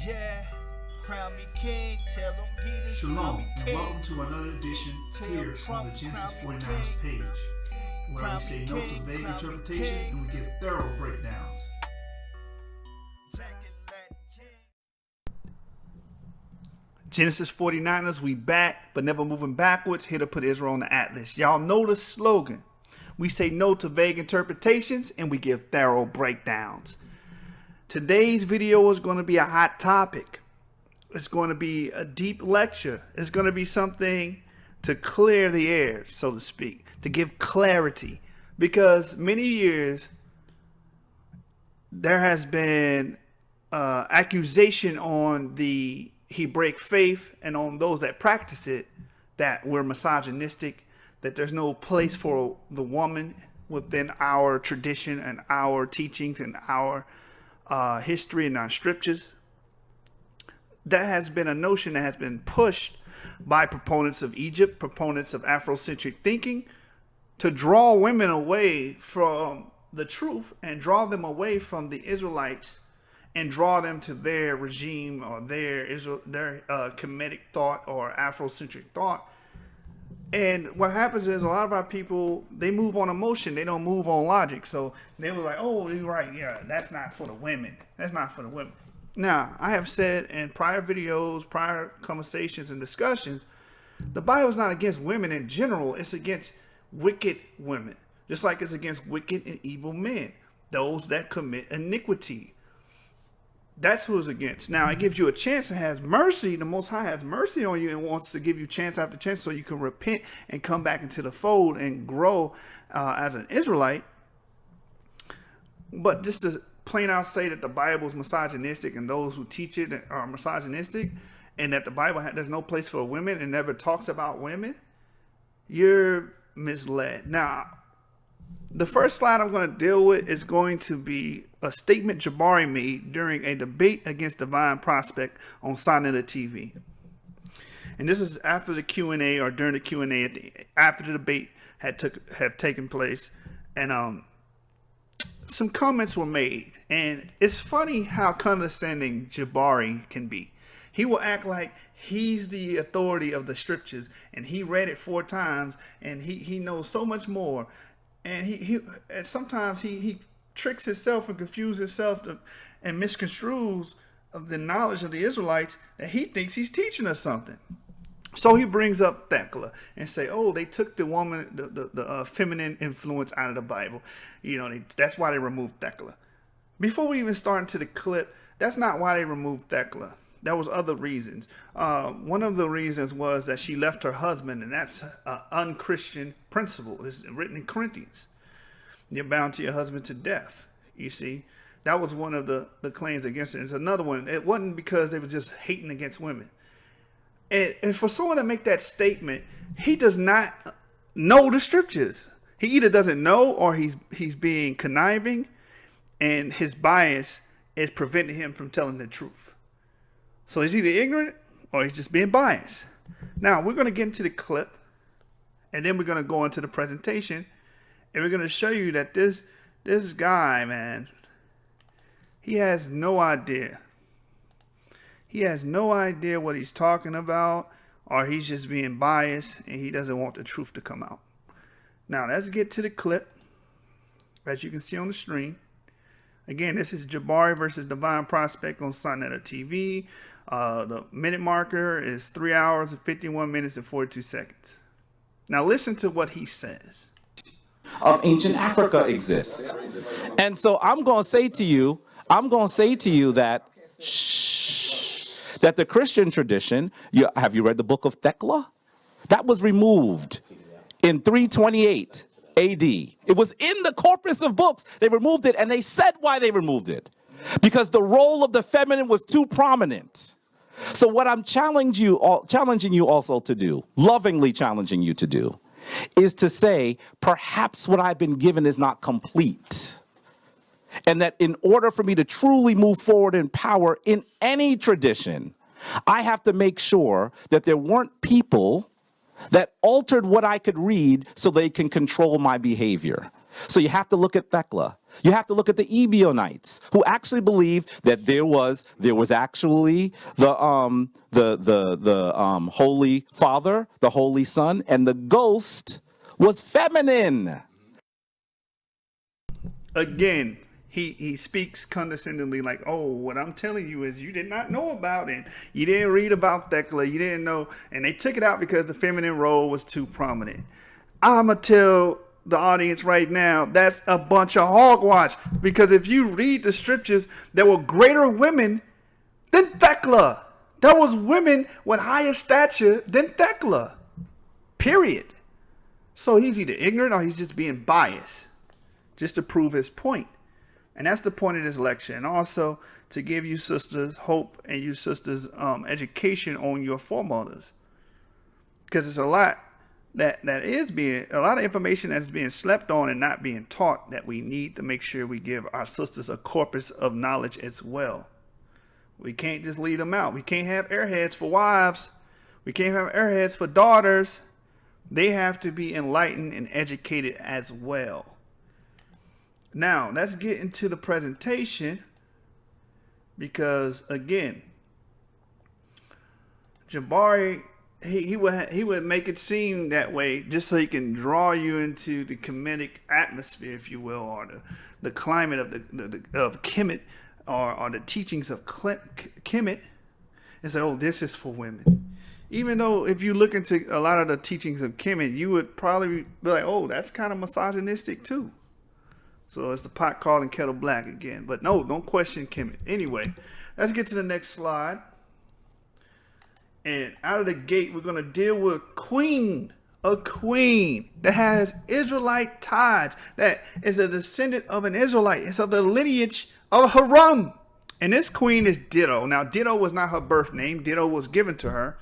Yeah, crown me king, tell them he Shalom, and welcome to another edition here on the Genesis 49ers page, where we say no to vague interpretations and we give thorough breakdowns. Genesis 49ers, we back, but never moving backwards, here to put Israel on the atlas. Y'all know the slogan. We say no to vague interpretations and we give thorough breakdowns. Today's video is going to be a hot topic. It's going to be a deep lecture. It's going to be something to clear the air, so to speak, to give clarity. Because many years there has been accusation on the hebraic faith and on those that practice it that we're misogynistic, that there's no place for the woman within our tradition and our teachings and our history and our scriptures. That has been a notion that has been pushed by proponents of Egypt, proponents of Afrocentric thinking, to draw women away from the truth and draw them away from the Israelites and draw them to their regime or their Kemetic thought or Afrocentric thought. And what happens is a lot of our people, they move on emotion. They don't move on logic. So they were like, oh, you're right. Yeah, that's not for the women. That's not for the women. Now, I have said in prior videos, prior conversations and discussions, the Bible is not against women in general. It's against wicked women, just like it's against wicked and evil men, those that commit iniquity. That's who it's against. Now, it gives you a chance and has mercy. The Most High has mercy on you and wants to give you chance after chance so you can repent and come back into the fold and grow as an Israelite. But just to plain out say that the Bible is misogynistic and those who teach it are misogynistic and that the Bible there's no place for women and never talks about women, you're misled. Now, the first slide I'm going to deal with is going to be a statement Jabari made during a debate against Divine Prospect on Sonetta TV. And this is after the Q&A or during the Q&A after the debate had taken place. And some comments were made. And it's funny how condescending Jabari can be. He will act like he's the authority of the scriptures and he read it 4 times and he knows so much more. And and sometimes he tricks himself and confuses himself and misconstrues of the knowledge of the Israelites that he thinks he's teaching us something. So he brings up Thecla and say, oh, they took the woman, the feminine influence out of the Bible. You know, that's why they removed Thecla. Before we even start into the clip, that's not why they removed Thecla. There was other reasons. One of the reasons was that she left her husband, and that's an unchristian principle. It's written in Corinthians. You're bound to your husband to death. You see, that was one of the claims against it. There's another one. It wasn't because they were just hating against women. And for someone to make that statement, he does not know the scriptures. He either doesn't know or he's being conniving, and his bias is preventing him from telling the truth. So he's either ignorant or he's just being biased. Now, we're going to get into the clip, and then we're going to go into the presentation, and we're going to show you that this guy, man, he has no idea. He has no idea what he's talking about, or he's just being biased, and he doesn't want the truth to come out. Now, let's get to the clip, as you can see on the screen. Again, this is Jabari versus Divine Prospect on Sonetta TV. The minute marker is 3 hours and 51 minutes and 42 seconds. Now listen to what he says. Of ancient Africa exists. And so I'm going to say to you that that the Christian tradition, have you read the book of Thecla? That was removed in 328 AD. It was in the corpus of books. They removed it, and they said why they removed it. Because the role of the feminine was too prominent. So what I'm challenging you also to do, lovingly challenging you to do, is to say, perhaps what I've been given is not complete. And that in order for me to truly move forward in power in any tradition, I have to make sure that there weren't people that altered what I could read so they can control my behavior. So you have to look at Thecla. You have to look at the Ebionites, who actually believed that there was actually the Holy Father, the Holy Son, and the ghost was feminine. Again, he speaks condescendingly, like, oh, what I'm telling you is you did not know about it. You didn't read about Thecla. You didn't know. And they took it out because the feminine role was too prominent. I'm going to tell the audience right now, that's a bunch of hogwash. Because if you read the scriptures, there were greater women than Thecla. There was women with higher stature than Thecla. Period. So he's either ignorant or he's just being biased, just to prove his point. And that's the point of this lecture. And also to give you sisters hope and you sisters education on your foremothers. Because it's a lot that is being, a lot of information that's being slept on and not being taught, that we need to make sure we give our sisters a corpus of knowledge as well. We can't just leave them out. We can't have airheads for wives. We can't have airheads for daughters. They have to be enlightened and educated as well. Now, let's get into the presentation, because again, Jabari, he would make it seem that way just so he can draw you into the Kemetic atmosphere, if you will, or the climate of Kemet, or the teachings of Kemet, and say, oh, this is for women. Even though if you look into a lot of the teachings of Kemet, you would probably be like, oh, that's kind of misogynistic too. So it's the pot calling kettle black again. But no, don't question Kemet. Anyway, let's get to the next slide. And out of the gate, we're going to deal with a queen that has Israelite ties, that is a descendant of an Israelite. It's of the lineage of Haram. And this queen is Dido. Now, Dido was not her birth name. Dido was given to her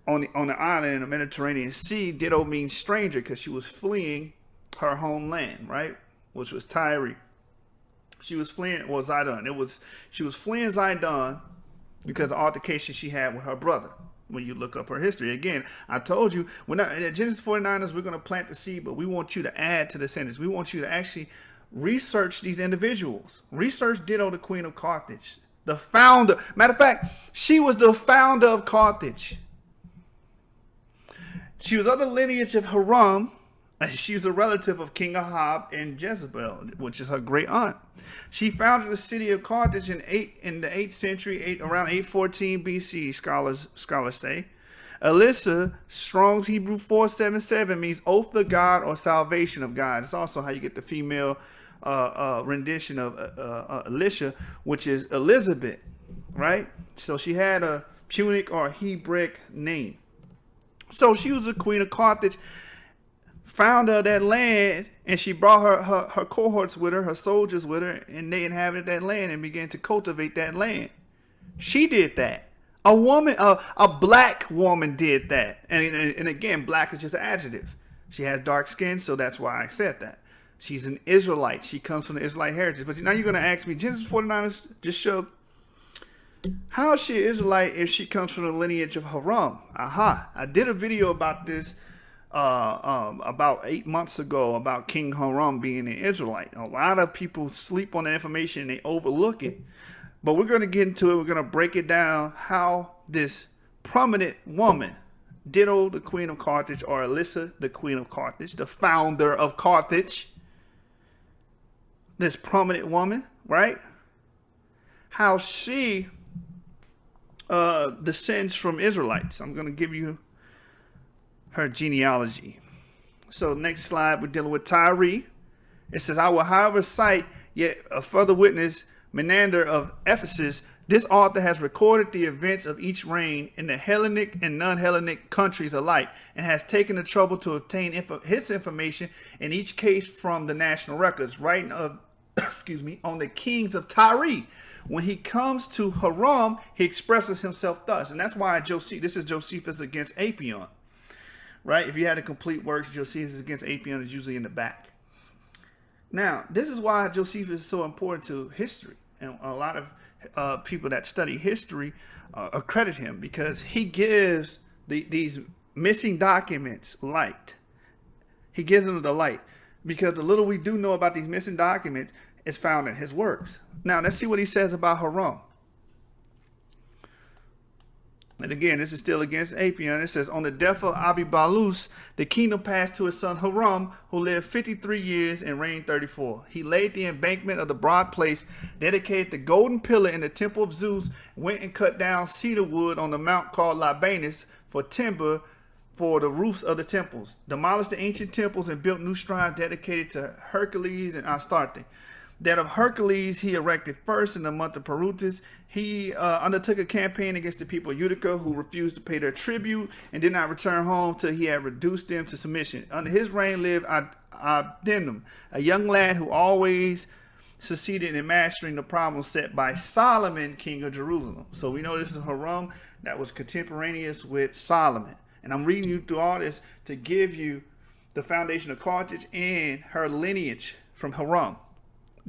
on the island in the Mediterranean Sea. Dido means stranger because she was fleeing her homeland, right? Which was Tyre. She was fleeing, well, Zidon. She was fleeing Zidon because of the altercation she had with her brother. When you look up her history, again, I told you, we're not at Genesis 49ers, we're going to plant the seed, but we want you to add to the sentence. We want you to actually research these individuals. Research Dido, the Queen of Carthage, the founder. Matter of fact, she was the founder of Carthage. She was of the lineage of Haram. She was a relative of King Ahab and Jezebel, which is her great aunt. She founded the city of Carthage in the 8th century, around 814 BC, scholars say. Alyssa, Strong's Hebrew 477, means oath of God or salvation of God. It's also how you get the female rendition of Alicia, which is Elizabeth, right? So she had a Punic or Hebraic name. So she was the queen of Carthage, founder of that land, and she brought her cohorts with her soldiers with her, and they inhabited that land and began to cultivate that land. She did that. A woman, a black woman did that. And again, black is just an adjective. She has dark skin, so that's why I said that. She's an Israelite. She comes from the Israelite heritage. But now you're going to ask me, Genesis 49 just showed, how is she an Israelite if she comes from the lineage of Haram? Aha. I did a video about this about 8 months ago about King Haram being an Israelite. A lot of people sleep on that information and they overlook it. But we're going to get into it. We're going to break it down how this prominent woman, Dido, the Queen of Carthage, or Alyssa, the Queen of Carthage, the founder of Carthage, this prominent woman, right? How she descends from Israelites. I'm going to give you her genealogy. So next slide, we're dealing with Tyre. It says, I will however cite yet a further witness, Menander of Ephesus. This author has recorded the events of each reign in the Hellenic and non-Hellenic countries alike, and has taken the trouble to obtain his information in each case from the national records, writing of, on the kings of Tyre. When he comes to Haram, he expresses himself thus. And that's why this is Josephus against Apion. Right? If you had a complete works, Josephus against Apion is usually in the back. Now, this is why Josephus is so important to history. And a lot of people that study history accredit him because he gives these missing documents light. He gives them the light. because the little we do know about these missing documents is found in his works. Now, let's see what he says about Haram. And again, this is still against Apion. It says, on the death of Abibalus, the kingdom passed to his son Haram, who lived 53 years and reigned 34. He laid the embankment of the broad place, dedicated the golden pillar in the temple of Zeus, went and cut down cedar wood on the mount called Libanus for timber for the roofs of the temples, demolished the ancient temples and built new shrines dedicated to Hercules and Astarte. That of Hercules he erected first in the month of Perutis. He undertook a campaign against the people of Utica, who refused to pay their tribute and did not return home till he had reduced them to submission. Under his reign lived Abdinum, a young lad who always succeeded in mastering the problems set by Solomon, king of Jerusalem. So we know this is Haram that was contemporaneous with Solomon. And I'm reading you through all this to give you the foundation of Carthage and her lineage from Haram.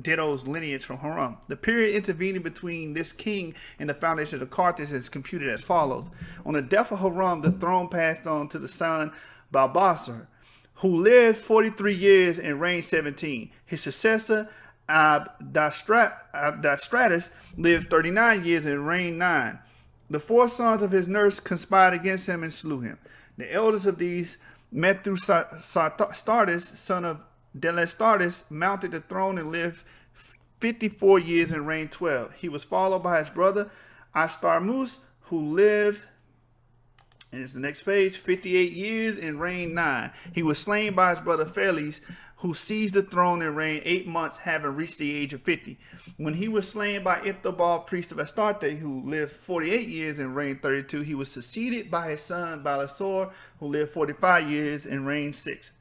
Dido's lineage from Haram. The period intervening between this king and the foundation of Carthage is computed as follows. On the death of Haram, the throne passed on to the son Balbasar, who lived 43 years and reigned 17. His successor, Abdastratus, lived 39 years and reigned 9. The 4 sons of his nurse conspired against him and slew him. The eldest of these, Mithridates, son of Delestartes, mounted the throne and lived 54 years and reigned 12. He was followed by his brother Astarmus, who lived, and it's the next page, 58 years and reigned 9. He was slain by his brother Pheles, who seized the throne and reigned 8 months, having reached the age of 50. When he was slain by Ithabal, priest of Astarte, who lived 48 years and reigned 32, he was succeeded by his son Balasor, who lived 45 years and reigned 6.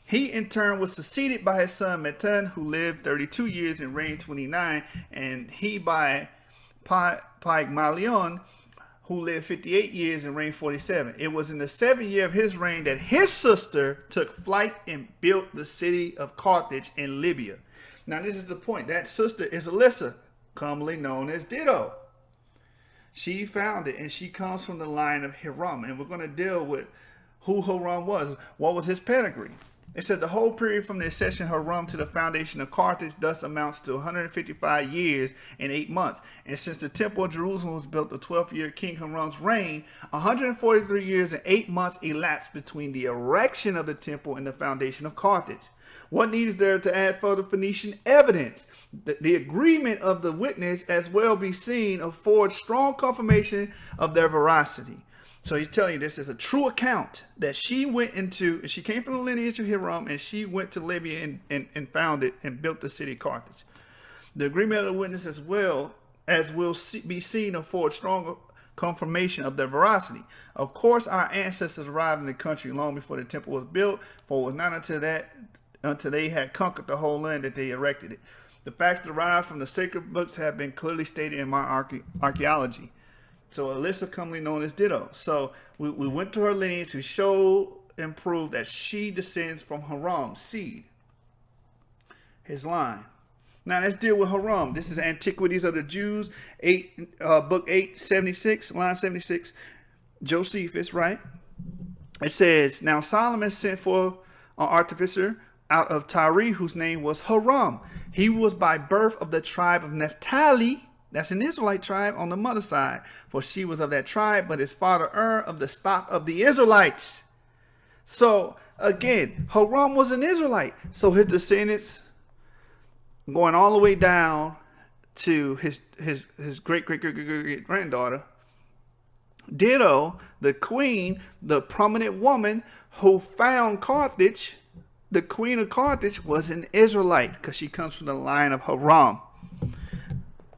He, in turn, was succeeded by his son Metan, who lived 32 years and reigned 29, and he by Pygmalion, who lived 58 years and reigned 47. It was in the 7th year of his reign that his sister took flight and built the city of Carthage in Libya. Now, this is the point. That sister is Alyssa, commonly known as Dido. She found it, and she comes from the line of Hiram. And we're going to deal with who Hiram was. What was his pedigree? It said the whole period from the accession of Hiram to the foundation of Carthage thus amounts to 155 years and 8 months. And since the temple of Jerusalem was built the 12th year of King Hiram's reign, 143 years and 8 months elapsed between the erection of the temple and the foundation of Carthage. What need is there to add further Phoenician evidence? The agreement of the witness as well be seen affords strong confirmation of their veracity. So he's telling you this is a true account that she went into. She came from the lineage of Hiram, and she went to Libya and found it and built the city of Carthage. The agreement of the witness as well as will be seen affords strong confirmation of their veracity. Of course, our ancestors arrived in the country long before the temple was built, for it was not until they had conquered the whole land that they erected it. The facts derived from the sacred books have been clearly stated in my archaeology. So Alyssa, commonly known as Dido. So we went to her lineage to show and prove that she descends from Haram's seed, his line. Now let's deal with Haram. This is Antiquities of the Jews, book 876, line 76. Josephus, right? It says, now Solomon sent for an artificer out of Tyre, whose name was Haram. He was by birth of the tribe of Naphtali. That's an Israelite tribe on the mother's side, for she was of that tribe, but his father of the stock of the Israelites. So again, Haram was an Israelite. So his descendants going all the way down to his great granddaughter, Dido, the queen, the prominent woman who found Carthage. The queen of Carthage was an Israelite because she comes from the line of Haram.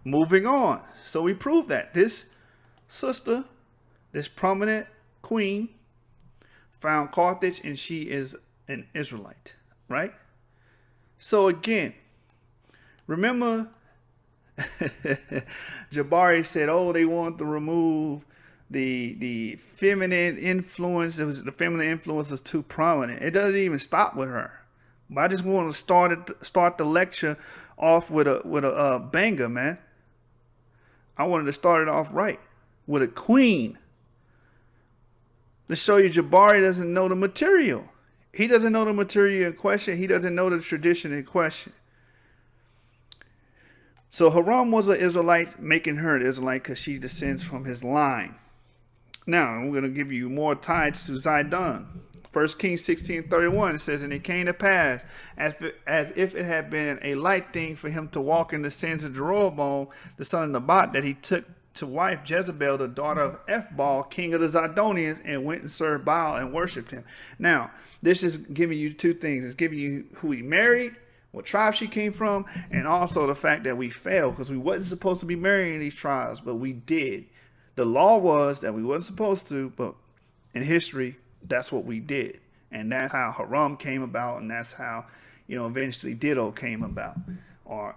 Moving on. So we prove that this sister, this prominent queen, found Carthage, and she is an Israelite, right? So again, remember Jabari said, oh, they want to remove the feminine influence. The feminine influence was too prominent. It doesn't even stop with her. But I just want to start the lecture off with a banger, man. I wanted to start it off right with a queen. To show you Jabari doesn't know the material. He doesn't know the material in question. He doesn't know the tradition in question. So Haram was an Israelite, making her an Israelite because she descends from his line. Now, we're going to give you more ties to Zidon. 1 Kings 16:31, it says, and it came to pass, as if it had been a light thing for him to walk in the sins of Jeroboam, the son of Nebat, that he took to wife Jezebel, the daughter of Ethbaal, king of the Zidonians, and went and served Baal and worshipped him. Now, this is giving you two things. It's giving you who he married, what tribe she came from, and also the fact that we failed because we wasn't supposed to be marrying these tribes, but we did. The law was that we wasn't supposed to, but in history, that's what we did. And that's how Haram came about, and that's how, eventually Dido came about, or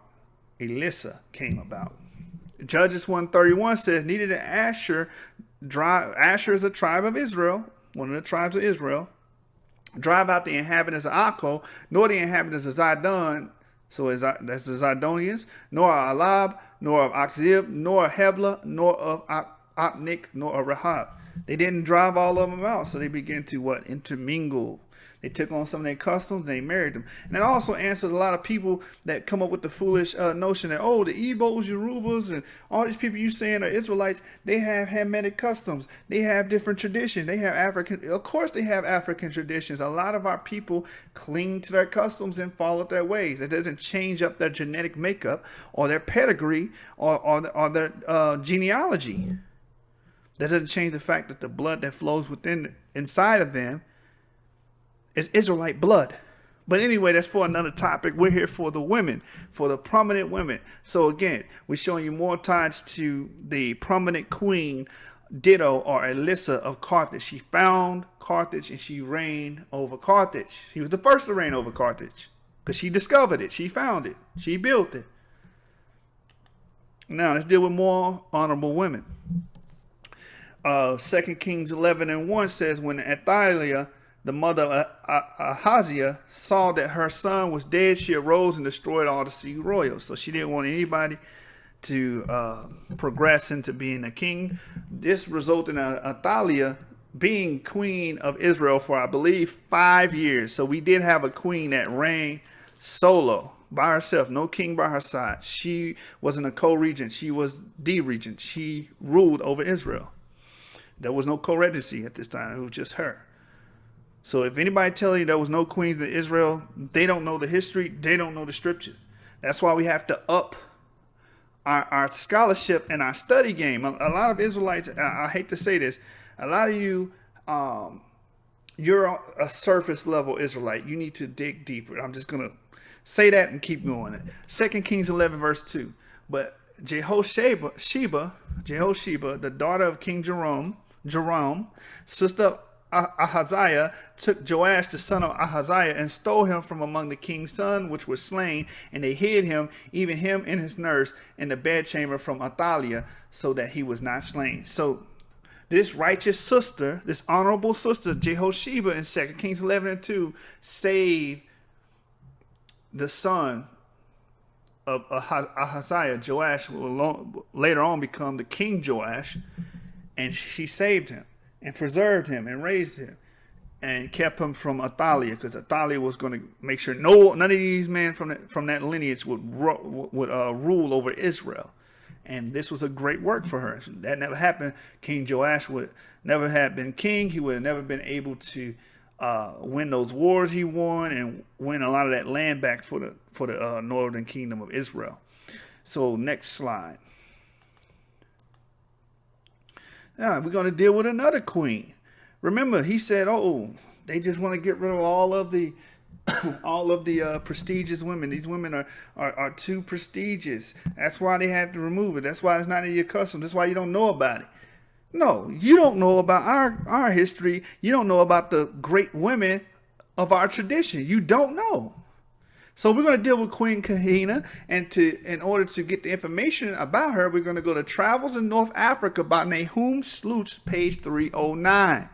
Elissa came about. Judges 1:31 says, neither did Asher is a tribe of Israel, one of the tribes of Israel, drive out the inhabitants of Akko, nor the inhabitants of Zidon, so that's the Zidonians, nor of Alab, nor of Akzib, nor of Hebla, nor of Opnik, nor of Rahab. They didn't drive all of them out, so they began to intermingle. They took on some of their customs, and they married them. And that also answers a lot of people that come up with the foolish notion that, the Igbos, Yorubas, and all these people you saying are Israelites, they have Hamitic customs. They have different traditions. They have of course they have African traditions. A lot of our people cling to their customs and follow their ways. That doesn't change up their genetic makeup or their pedigree or their genealogy. That doesn't change the fact that the blood that flows inside of them is Israelite blood. But anyway, that's for another topic. We're here for the women, for the prominent women. So again, we're showing you more ties to the prominent queen Dido or Elissa of Carthage. She found Carthage and she reigned over Carthage. She was the first to reign over Carthage because she discovered it. She found it. She built it. Now let's deal with more honorable women. 2 Kings 11:1 says, when Athaliah, the mother of Ahaziah, saw that her son was dead, she arose and destroyed all the sea royals. So she didn't want anybody to progress into being a king. This resulted in Athaliah being queen of Israel for, I believe, 5 years. So we did have a queen that reigned solo, by herself, no king by her side. She wasn't a co-regent. She was the regent. She ruled over Israel. There was no co-regency at this time. It was just her. So if anybody tells you there was no queens in Israel, they don't know the history. They don't know the scriptures. That's why we have to up our scholarship and our study game. A lot of Israelites, I hate to say this, a lot of you, you're a surface level Israelite. You need to dig deeper. I'm just going to say that and keep going. 2 Kings 11:2. But Jehosheba, the daughter of King Jerome, sister of Ahaziah, took Joash, the son of Ahaziah, and stole him from among the king's sons, which was slain, and they hid him, even him and his nurse, in the bedchamber from Athaliah, so that he was not slain. So this righteous sister, this honorable sister, Jehosheba, in 2 Kings 11:2, saved the son of Ahaziah. Joash will later on become the King Joash, and she saved him and preserved him and raised him and kept him from Athaliah, because Athaliah was going to make sure none of these men from that lineage would rule over Israel. And this was a great work for her. That never happened. King Joash would never have been king. He would have never been able to win those wars he won and win a lot of that land back for the northern kingdom of Israel. So next slide. Now we're going to deal with another queen. Remember, he said, they just want to get rid of all of the prestigious women. These women are too prestigious. That's why they had to remove it. That's why it's not in your custom. That's why you don't know about it. No, you don't know about our history. You don't know about the great women of our tradition. You don't know. So we're going to deal with Queen Kahina, and in order to get the information about her, we're going to go to Travels in North Africa by Nahum Sloots, page 309.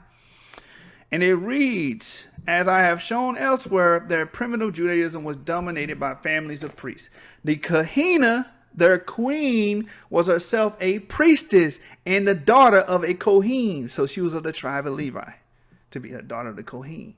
And it reads, as I have shown elsewhere, their primitive Judaism was dominated by families of priests. The Kahina, their queen, was herself a priestess and the daughter of a Kohen. So she was of the tribe of Levi, to be a daughter of the Kohen.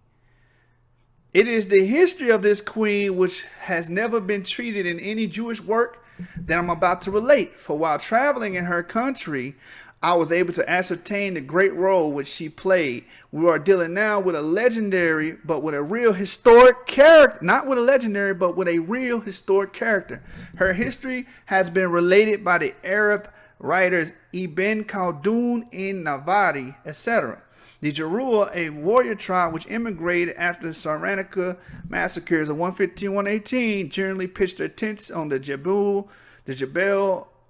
It is the history of this queen which has never been treated in any Jewish work that I'm about to relate. For while traveling in her country, I was able to ascertain the great role which she played. We are dealing now with a legendary, but with a real historic character. Not with a legendary, but with a real historic character. Her history has been related by the Arab writers Ibn Khaldun in Navari, etc. The Jeruah, a warrior tribe which immigrated after the Sarnaca massacres of 115-118, generally pitched their tents on the Jebel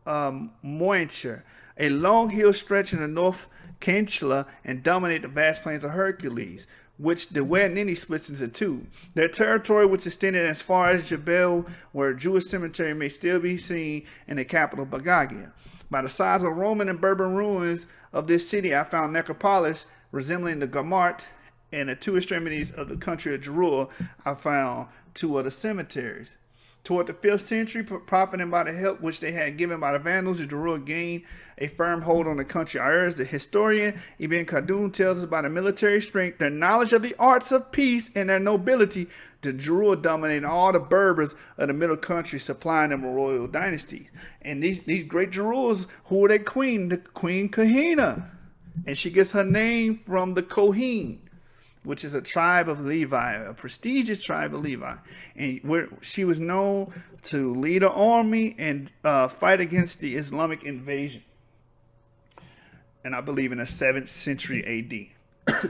Moincher, a long hill stretch in the north Kenchla, and dominate the vast plains of Hercules, which the Wed Nini splits into two. Their territory, which extended as far as Jebel, where a Jewish cemetery may still be seen in the capital Bagagia. By the size of Roman and Berber ruins of this city, I found necropolis resembling the Gamart, and the two extremities of the country of Jeruah, I found two other cemeteries. Toward the 5th century, profiting by the help which they had given by the Vandals, the Jeruah gained a firm hold on the country. Ours, the historian Ibn Khaldun tells us about their military strength, their knowledge of the arts of peace, and their nobility. The Jeruah dominated all the Berbers of the middle country, supplying them a royal dynasty. And these great Jeruahs, who were their queen? The Queen Kahina. And she gets her name from the Kohen, which is a tribe of Levi, a prestigious tribe of Levi. And she was known to lead an army and fight against the Islamic invasion. And I believe in the 7th century AD.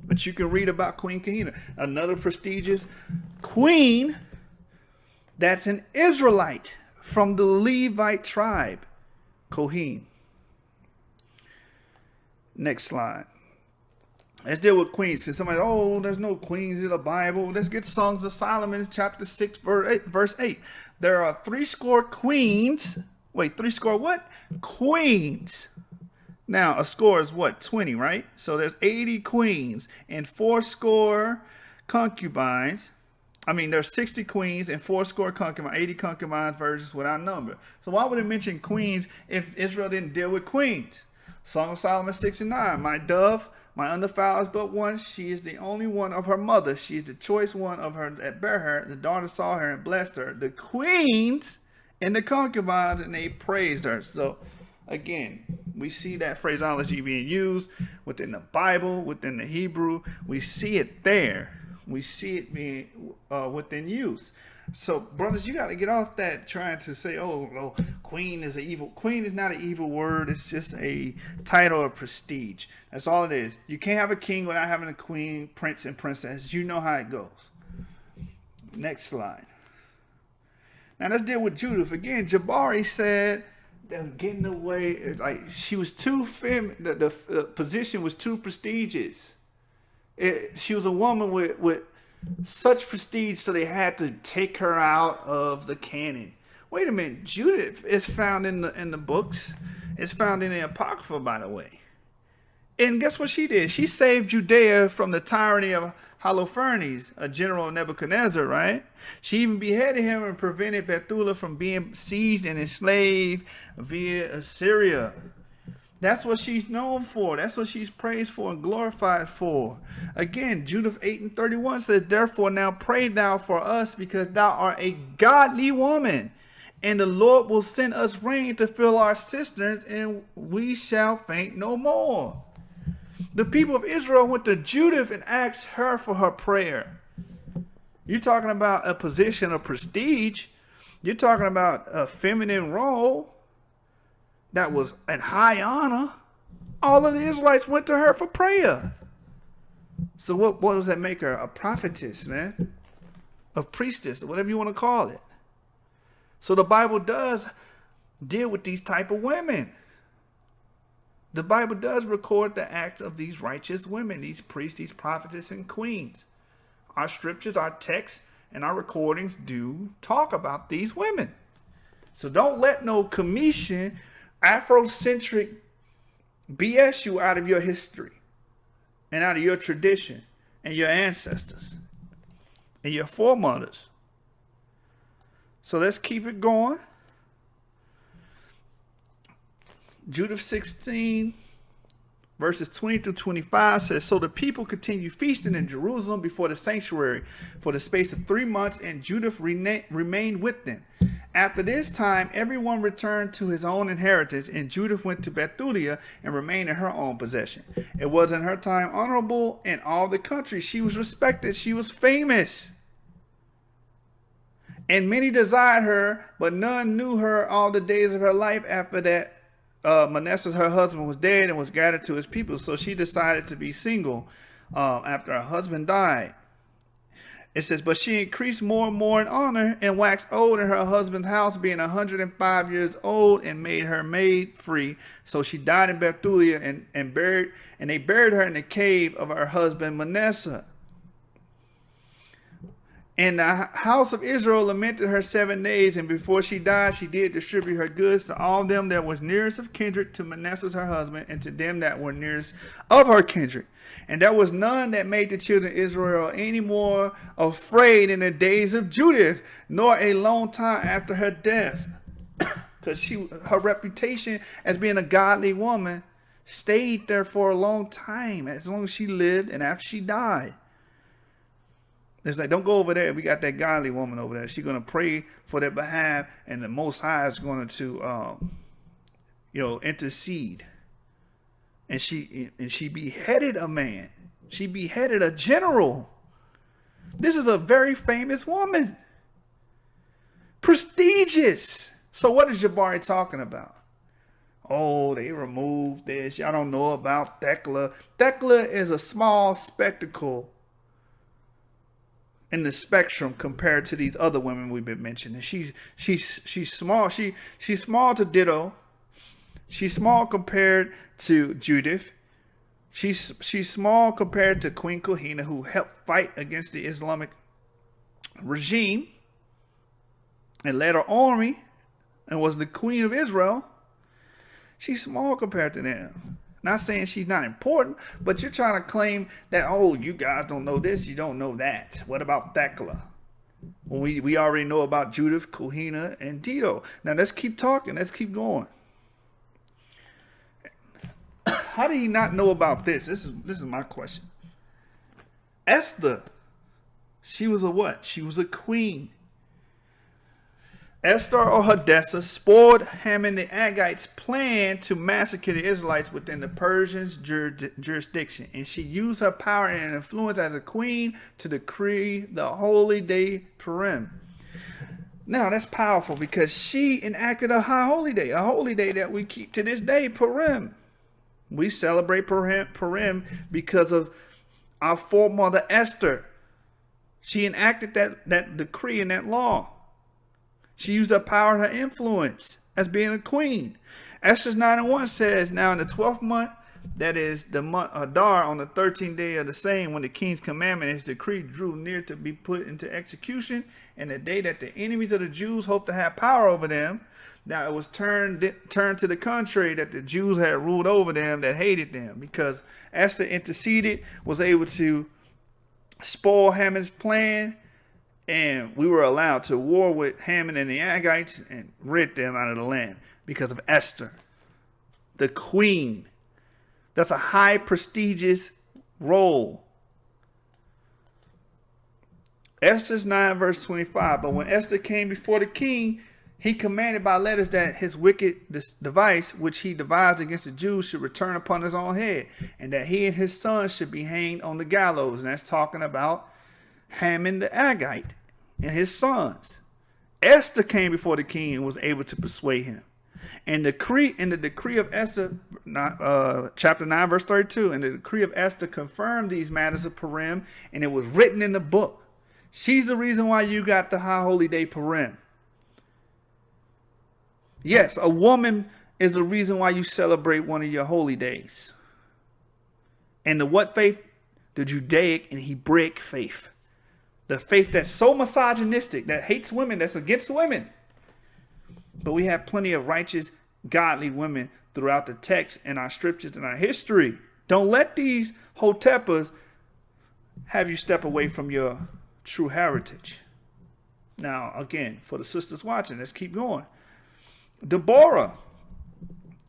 But you can read about Queen Kahina, another prestigious queen that's an Israelite from the Levite tribe, Kohen. Next slide. Let's deal with queens. Since somebody, there's no queens in the Bible. Let's get Songs of Solomon, chapter 6, verse 8. There are 80 queens. Wait, 80 what? Queens. Now, a score is what? 20, right? So there's 80 queens and 80 concubines. I mean, there's 60 queens and 80 concubines, 80 concubines verses without number. So why would it mention queens if Israel didn't deal with queens? Song of Solomon 6 and 9. My dove, my undefiled is but one. She is the only one of her mother. She is the choice one of her that bare her. The daughter saw her and blessed her. The queens and the concubines, and they praised her. So, again, we see that phraseology being used within the Bible, within the Hebrew. We see it there. We see it being within use. So, brothers, you got to get off that trying to say, queen is an evil. Queen is not an evil word. It's just a title of prestige. That's all it is. You can't have a king without having a queen, prince, and princess. You know how it goes. Next slide. Now, let's deal with Judith. Again, Jabari said that getting away, like she was too the position was too prestigious. She was a woman with such prestige, so they had to take her out of the canon. Wait a minute, Judith is found in the books. It's found in the Apocrypha, by the way. And guess what she did? She saved Judea from the tyranny of Holofernes, a general of Nebuchadnezzar, right? She even beheaded him and prevented Bethula from being seized and enslaved via Assyria. That's what she's known for. That's what she's praised for and glorified for. Again, Judith 8:31 says, therefore now pray thou for us, because thou art a godly woman, and the Lord will send us rain to fill our cisterns, and we shall faint no more. The people of Israel went to Judith and asked her for her prayer. You're talking about a position of prestige. You're talking about a feminine role that was in high honor. All of the Israelites went to her for prayer. So what does that make her? A prophetess, man. A priestess, whatever you want to call it. So the Bible does deal with these type of women. The Bible does record the acts of these righteous women, these priests, these prophetess, and queens. Our scriptures, our texts, and our recordings do talk about these women. So don't let no commission, Afrocentric BS you out of your history and out of your tradition and your ancestors and your foremothers. So let's keep it going. Judith 16, Verses 20 through 25 says, so the people continued feasting in Jerusalem before the sanctuary for the space of 3 months, and Judah remained with them. After this time, everyone returned to his own inheritance, and Judah went to Bethulia and remained in her own possession. It was in her time honorable in all the country. She was respected. She was famous. And many desired her, but none knew her all the days of her life. After that, Manasseh, her husband, was dead and was gathered to his people. So she decided to be single after her husband died. It says, but she increased more and more in honor and waxed old in her husband's house, being 105 years old, and made her maid free. So she died in Bethulia, and they buried her in the cave of her husband Manasseh. And the house of Israel lamented her 7 days, and before she died, she did distribute her goods to all them that was nearest of kindred to Manasseh her husband, and to them that were nearest of her kindred. And there was none that made the children of Israel any more afraid in the days of Judith, nor a long time after her death. Because her reputation as being a godly woman stayed there for a long time, as long as she lived and after she died. It's like, don't go over there. We got that godly woman over there. She's going to pray for their behalf, and the Most High is going to, intercede. And she beheaded a man. She beheaded a general. This is a very famous woman. Prestigious. So what is Jabari talking about? Oh, they removed this. Y'all don't know about Thecla. Thecla is a small spectacle in the spectrum compared to these other women we've been mentioning. She's small. She's small to Dido. She's small compared to Judith. She's small compared to Queen Kahina, who helped fight against the Islamic regime and led her army and was the queen of Israel. She's small compared to them. Not saying she's not important, but you're trying to claim that, oh, you guys don't know this, you don't know that. What about Thecla? Well, we already know about Judith, Kahina, and Dido. Now let's keep talking. Let's keep going. How did he not know about this? This is my question. Esther, she was a what? She was a queen. Esther or Hadassah spoiled Haman the Agagite's plan to massacre the Israelites within the Persians' jurisdiction, and she used her power and influence as a queen to decree the holy day Purim. Now that's powerful because she enacted a holy day that we keep to this day, Purim. We celebrate Purim because of our foremother Esther. She enacted that decree and that law. She used her power and her influence as being a queen. Esther 9:1 says, now in the 12th month, that is the month Adar, on the 13th day of the same, when the king's commandment and his decree drew near to be put into execution, and the day that the enemies of the Jews hoped to have power over them, now it was turned to the contrary, that the Jews had ruled over them that hated them, because Esther interceded, was able to spoil Haman's plan, and we were allowed to war with Haman and the Agagites and rid them out of the land because of Esther, the queen. That's a high prestigious role. Esther 9 verse 25. But when Esther came before the king, he commanded by letters that his wicked device, which he devised against the Jews, should return upon his own head, and that he and his sons should be hanged on the gallows. And that's talking about Haman the Agagite and his sons. Esther came before the king and was able to persuade him. And the decree of Esther, chapter 9, verse 32, and the decree of Esther confirmed these matters of Purim, and it was written in the book. She's the reason why you got the high holy day Purim. Yes, a woman is the reason why you celebrate one of your holy days. And the what faith? The Judaic and Hebraic faith. The faith that's so misogynistic, that hates women, that's against women. But we have plenty of righteous, godly women throughout the text and our scriptures and our history. Don't let these hotepas have you step away from your true heritage. Now, again, for the sisters watching, let's keep going. Deborah.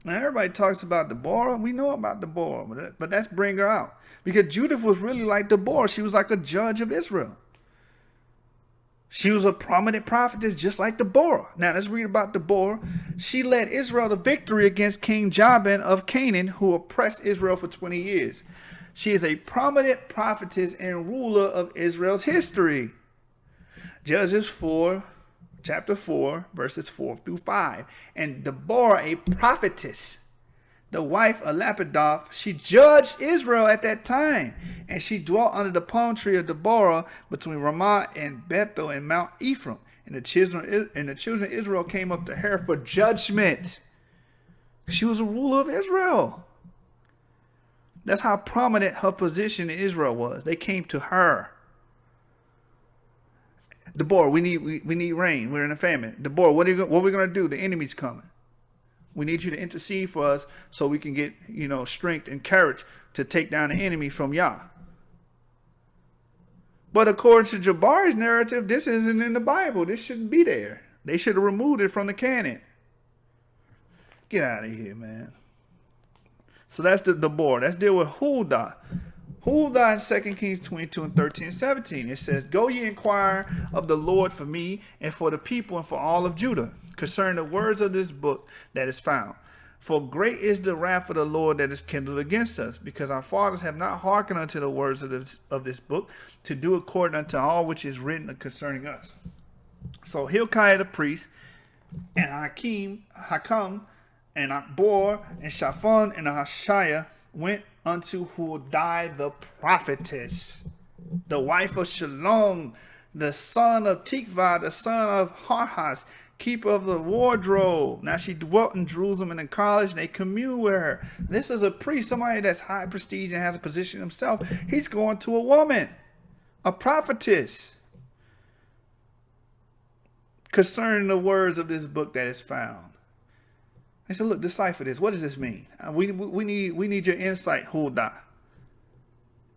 Now, everybody talks about Deborah. We know about Deborah, but let's bring her out. Because Judith was really like Deborah. She was like a judge of Israel. She was a prominent prophetess just like Deborah. Now, let's read about Deborah. She led Israel to victory against King Jabin of Canaan, who oppressed Israel for 20 years. She is a prominent prophetess and ruler of Israel's history. Judges 4. Chapter 4, verses 4 through 5. And Deborah, a prophetess, the wife of Lapidoth, she judged Israel at that time. And she dwelt under the palm tree of Deborah between Ramah and Bethel and Mount Ephraim. And the children of Israel came up to her for judgment. She was a ruler of Israel. That's how prominent her position in Israel was. They came to her. Deborah, we need rain. We're in a famine. Deborah, what are we going to do? The enemy's coming. We need you to intercede for us so we can get, strength and courage to take down the enemy from Yah. But according to Jabari's narrative, this isn't in the Bible. This shouldn't be there. They should have removed it from the canon. Get out of here, man. So that's the Deborah. Let's deal with Huldah. Huldah in 2 Kings 22 and 13 and 17. It says, Go ye inquire of the Lord for me and for the people and for all of Judah concerning the words of this book that is found. For great is the wrath of the Lord that is kindled against us, because our fathers have not hearkened unto the words of this book to do according unto all which is written concerning us. So Hilkiah the priest and Hakam and Akbor and Shaphan and Ahashiah went unto Huldah the prophetess, the wife of Shalom, the son of Tikvah, the son of Harhas, keeper of the wardrobe. Now she dwelt in Jerusalem and in college, and they communed with her. This is a priest, somebody that's high prestige and has a position himself. He's going to a woman, a prophetess, concerning the words of this book that is found. They said, look, decipher this. What does this mean? We need your insight, Huldah.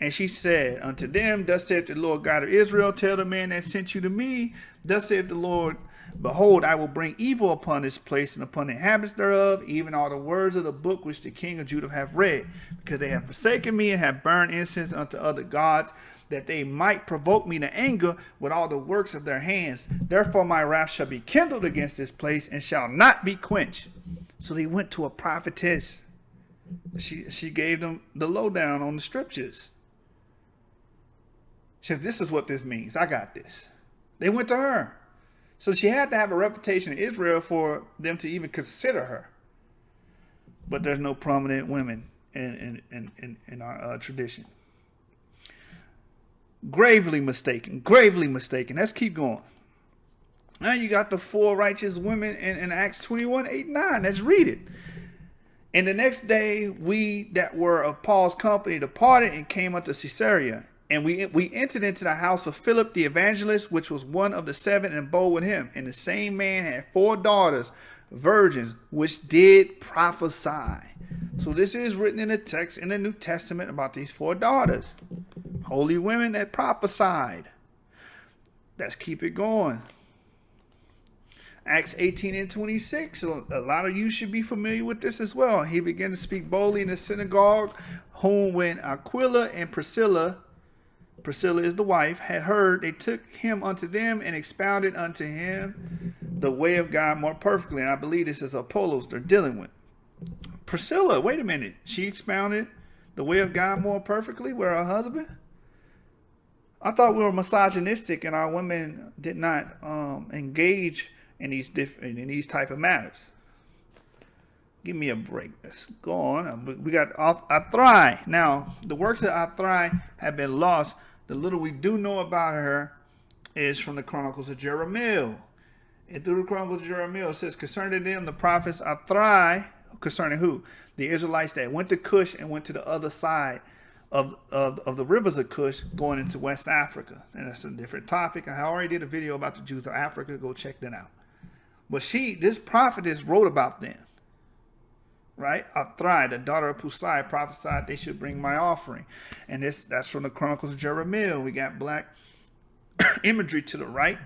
And she said, unto them, thus saith the Lord God of Israel, tell the man that sent you to me, thus saith the Lord, behold, I will bring evil upon this place and upon the inhabitants thereof, even all the words of the book which the king of Judah have read, because they have forsaken me and have burned incense unto other gods, that they might provoke me to anger with all the works of their hands. Therefore my wrath shall be kindled against this place and shall not be quenched. So they went to a prophetess. She gave them the lowdown on the scriptures. She said, this is what this means. I got this. They went to her. So she had to have a reputation in Israel for them to even consider her. But there's no prominent women in our tradition. Gravely mistaken. Gravely mistaken. Let's keep going. Now you got the 4 righteous women in Acts 21, 8, 9. Let's read it. And the next day, we that were of Paul's company departed and came unto Caesarea. And we entered into the house of Philip the evangelist, which was one of the 7, and abode with him. And the same man had 4 daughters, virgins, which did prophesy. So this is written in the text in the New Testament about these 4 daughters. Holy women that prophesied. Let's keep it going. Acts 18 and 26. A lot of you should be familiar with this as well. He began to speak boldly in the synagogue, whom when Aquila and Priscilla is the wife, had heard, they took him unto them and expounded unto him the way of God more perfectly. And I believe this is Apollos they're dealing with. Priscilla, wait a minute. She expounded the way of God more perfectly with her husband? I thought we were misogynistic and our women did not engage in these type of matters. Give me a break. Let's go on. We got Athrai. Now, the works of Athrai have been lost. The little we do know about her is from the Chronicles of Jeremiah. And through the Chronicles of Jeremiah, it says, concerning them, the prophets Athrai, concerning who? The Israelites that went to Cush and went to the other side of the rivers of Cush, going into West Africa. And that's a different topic. I already did a video about the Jews of Africa. Go check that out. But this prophetess wrote about them. Right? Athrai, the daughter of Pusai, prophesied they should bring my offering. And that's from the Chronicles of Jeremiah. We got black imagery to the right.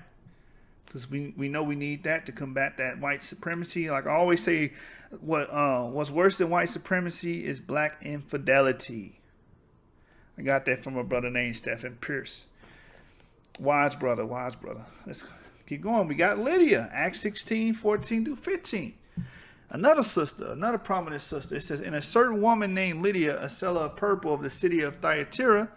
because we know we need that to combat that white supremacy. Like I always say, what's worse than white supremacy is black infidelity. I got that from a brother named Stephen Pierce. Wise brother. Let's keep going. We got Lydia, Acts 16, 14 through 15. Another sister, another prominent sister. It says, and a certain woman named Lydia, a seller of purple of the city of Thyatira,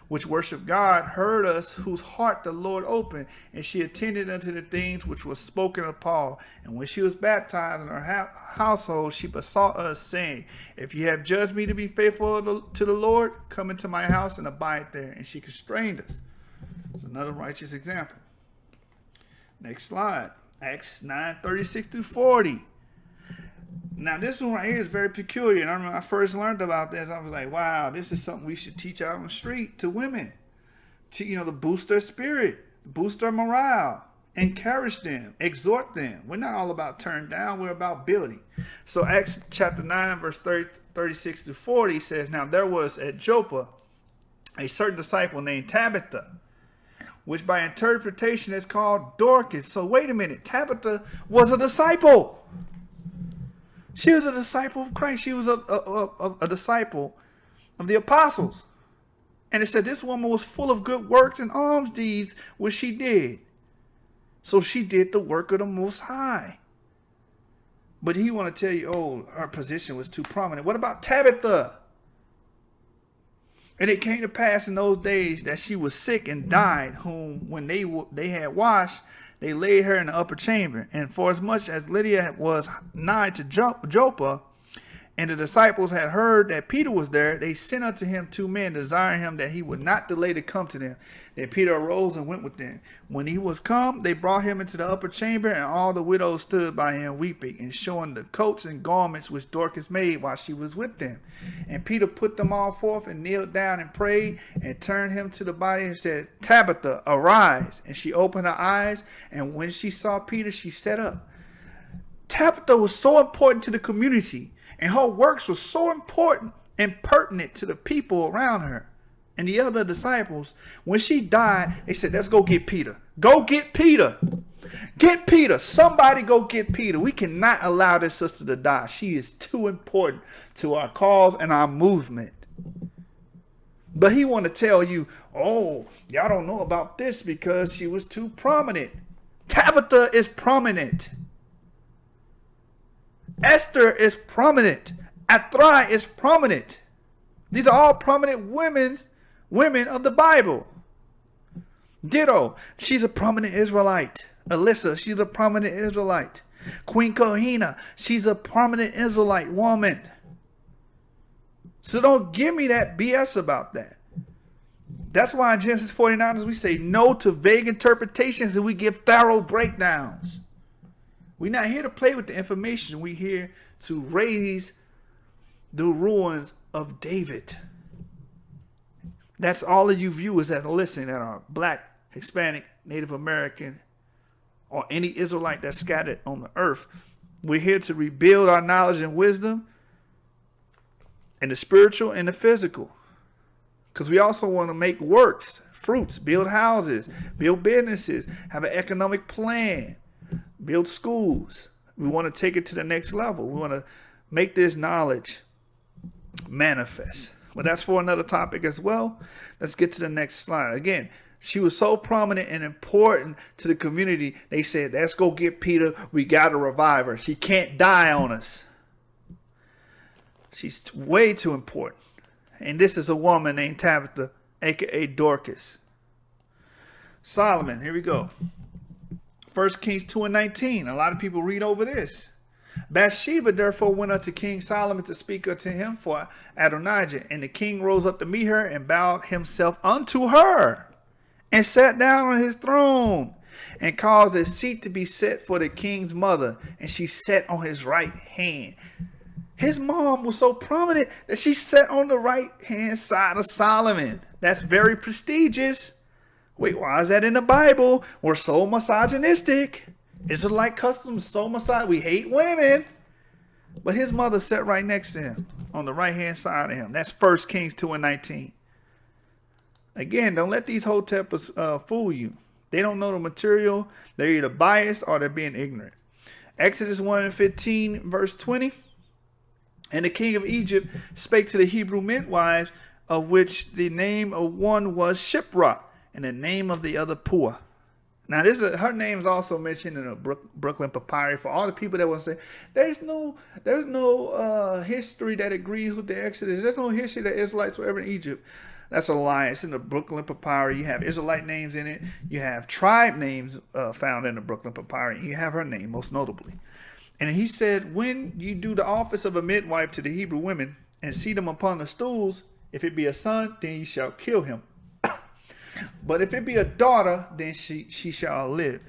which worshiped God, heard us, whose heart the Lord opened, and she attended unto the things which were spoken of Paul. And when she was baptized in her household, she besought us, saying, if you have judged me to be faithful to the Lord, come into my house and abide there. And she constrained us. It's another righteous example. Next slide. Acts 9:36 through 40. Now, this one right here is very peculiar. And I remember when I first learned about this, I was like, wow, this is something we should teach out on the street to women. To boost their spirit, boost their morale, encourage them, exhort them. We're not all about turn down. We're about building. So Acts chapter 9, verse 36 to 40 says, now there was at Joppa a certain disciple named Tabitha, which by interpretation is called Dorcas. So wait a minute. Tabitha was a disciple. She was a disciple of Christ. She was a disciple of the apostles. And it said this woman was full of good works and alms deeds, which she did. So she did the work of the Most High. But he want to tell you, her position was too prominent. What about Tabitha? And it came to pass in those days that she was sick and died, whom when they had washed, they laid her in the upper chamber. And forasmuch as Lydia was nigh to Joppa, and the disciples had heard that Peter was there, they sent unto him 2 men, desiring him that he would not delay to come to them. Then Peter arose and went with them. When he was come, they brought him into the upper chamber, and all the widows stood by him weeping, and showing the coats and garments which Dorcas made while she was with them. And Peter put them all forth, and kneeled down and prayed, and turned him to the body, and said, Tabitha, arise. And she opened her eyes, and when she saw Peter, she sat up. Tabitha was so important to the community, and her works were so important and pertinent to the people around her and the other disciples. When she died, they said, let's go get Peter. Go get Peter. Get Peter. Somebody go get Peter. We cannot allow this sister to die. She is too important to our cause and our movement. But he want to tell you, y'all don't know about this because she was too prominent. Tabitha is prominent. Esther is prominent. Athrai is prominent. These are all prominent women of the Bible. Dido, she's a prominent Israelite. Alyssa, she's a prominent Israelite. Queen Kahina, she's a prominent Israelite woman. So don't give me that BS about that. That's why in Genesis 49 we say no to vague interpretations and we give thorough breakdowns. We're not here to play with the information. We're here to raise the ruins of David. That's all of you viewers that are listening that are black, Hispanic, Native American, or any Israelite that's scattered on the earth. We're here to rebuild our knowledge and wisdom in the spiritual and the physical. Because we also want to make works, fruits, build houses, build businesses, have an economic plan. Build schools. We want to take it to the next level. We want to make this knowledge manifest. But that's for another topic as well. Let's get to the next slide. Again, she was so prominent and important to the community. They said, let's go get Peter. We got to revive her. She can't die on us. She's way too important. And this is a woman named Tabitha, a.k.a. Dorcas. Solomon, here we go. 1 Kings 2:19. A lot of people read over this. Bathsheba therefore went unto King Solomon to speak unto him for Adonijah. And the king rose up to meet her and bowed himself unto her and sat down on his throne and caused a seat to be set for the king's mother. And she sat on his right hand. His mom was so prominent that she sat on the right hand side of Solomon. That's very prestigious. Wait, why is that in the Bible? We're so misogynistic. Israelite customs so misogynistic. We hate women. But his mother sat right next to him on the right-hand side of him. That's 1 Kings 2:19. Again, don't let these hoteppers fool you. They don't know the material. They're either biased or they're being ignorant. Exodus 1:15, verse 20. And the king of Egypt spake to the Hebrew midwives, of which the name of one was Shipra, and the name of the other Puah. Now, her name is also mentioned in the Brooklyn Papyri. For all the people that want to say there's no history that agrees with the Exodus. There's no history that Israelites were ever in Egypt. That's a lie. It's in the Brooklyn Papyri. You have Israelite names in it. You have tribe names found in the Brooklyn Papyri. You have her name, most notably. And he said, when you do the office of a midwife to the Hebrew women and see them upon the stools, if it be a son, then you shall kill him. But if it be a daughter, then she shall live.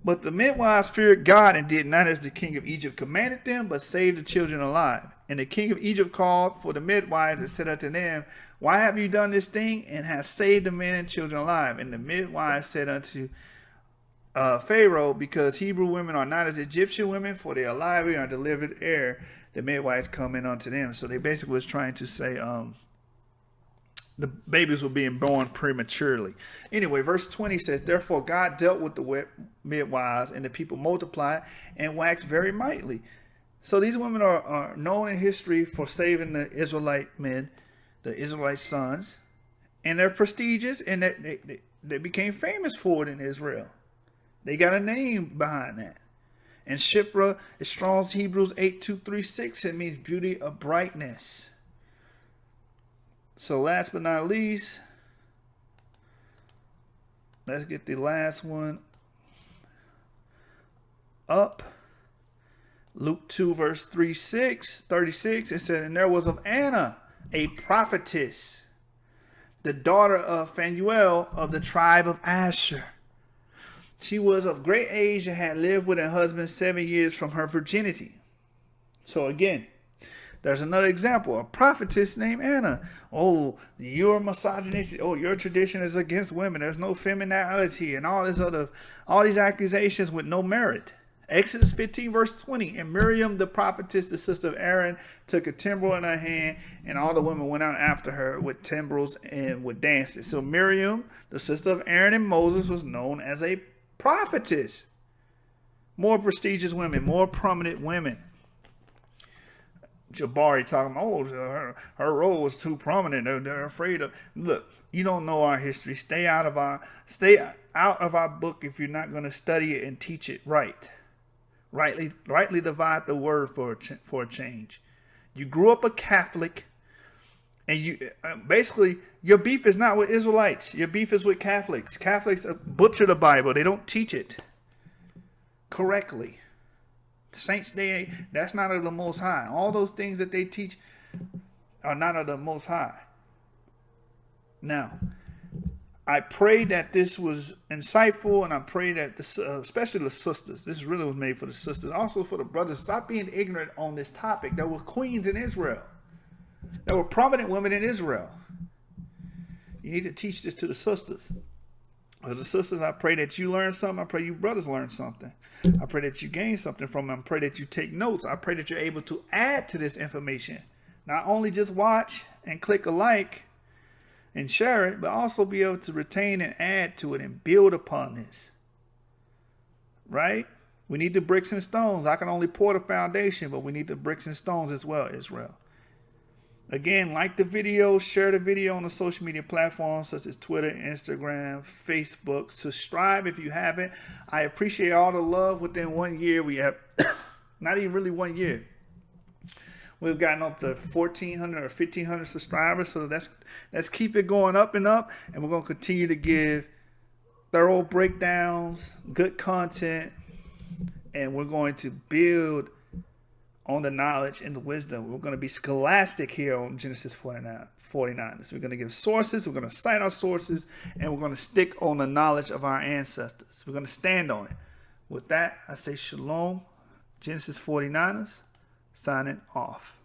But the midwives feared God and did not as the king of Egypt commanded them, but saved the children alive. And the king of Egypt called for the midwives and said unto them, why have you done this thing, and have saved the men and children alive? And the midwives said unto Pharaoh, because Hebrew women are not as Egyptian women, for they are alive and are delivered ere the midwives come in unto them. So they basically was trying to say the babies were being born prematurely. Anyway, verse 20 says, therefore God dealt with the midwives, and the people multiplied and waxed very mightily. So these women are known in history for saving the Israelite men, the Israelite sons, and they're prestigious, and they became famous for it in Israel. They got a name behind that. And Shipra is Strong's Hebrews 8236. It means beauty of brightness. So last but not least, let's get the last one up. Luke 2 verse 36. It said, and there was of Anna, a prophetess, the daughter of Phanuel of the tribe of Asher. She was of great age and had lived with her husband 7 years from her virginity. So again, there's another example, a prophetess named Anna. Oh, you're misogynistic. Oh, your tradition is against women. There's no femininity and all these accusations with no merit. Exodus 15 verse 20. And Miriam the prophetess, the sister of Aaron, took a timbrel in her hand, and all the women went out after her with timbrels and with dances. So Miriam, the sister of Aaron and Moses, was known as a prophetess. More prestigious women, more prominent women. Jabari talking about, oh, her role was too prominent. They're afraid of. Look, you don't know our history. Stay out of our book if you're not going to study it and teach it right. Rightly divide the word for a change. You grew up a Catholic, and you basically your beef is not with Israelites. Your beef is with Catholics. Catholics butcher the Bible. They don't teach it correctly. Saints, that's not of the Most High. All those things that they teach are not of the Most High. Now, I pray that this was insightful, and I pray that, especially the sisters, this really was made for the sisters, also for the brothers. Stop being ignorant on this topic. There were queens in Israel. There were prominent women in Israel. You need to teach this to the sisters. For the sisters, I pray that you learn something. I pray you brothers learn something. I pray that you gain something from them. I pray that you take notes. I pray that you're able to add to this information. Not only just watch and click a like and share it, but also be able to retain and add to it and build upon this. Right? We need the bricks and stones. I can only pour the foundation, but we need the bricks and stones as well, Israel. Again, like the video, share the video on the social media platforms such as Twitter, Instagram, Facebook. Subscribe if you haven't. I appreciate all the love within 1 year. We have not even really 1 year. We've gotten up to 1,400 or 1,500 subscribers. So let's keep it going up and up. And we're going to continue to give thorough breakdowns, good content, and we're going to build on the knowledge and the wisdom. We're going to be scholastic here on Genesis 49. We're going to give sources, we're going to cite our sources, and we're going to stick on the knowledge of our ancestors. We're going to stand on it. With that, I say shalom. Genesis 49ers, signing off.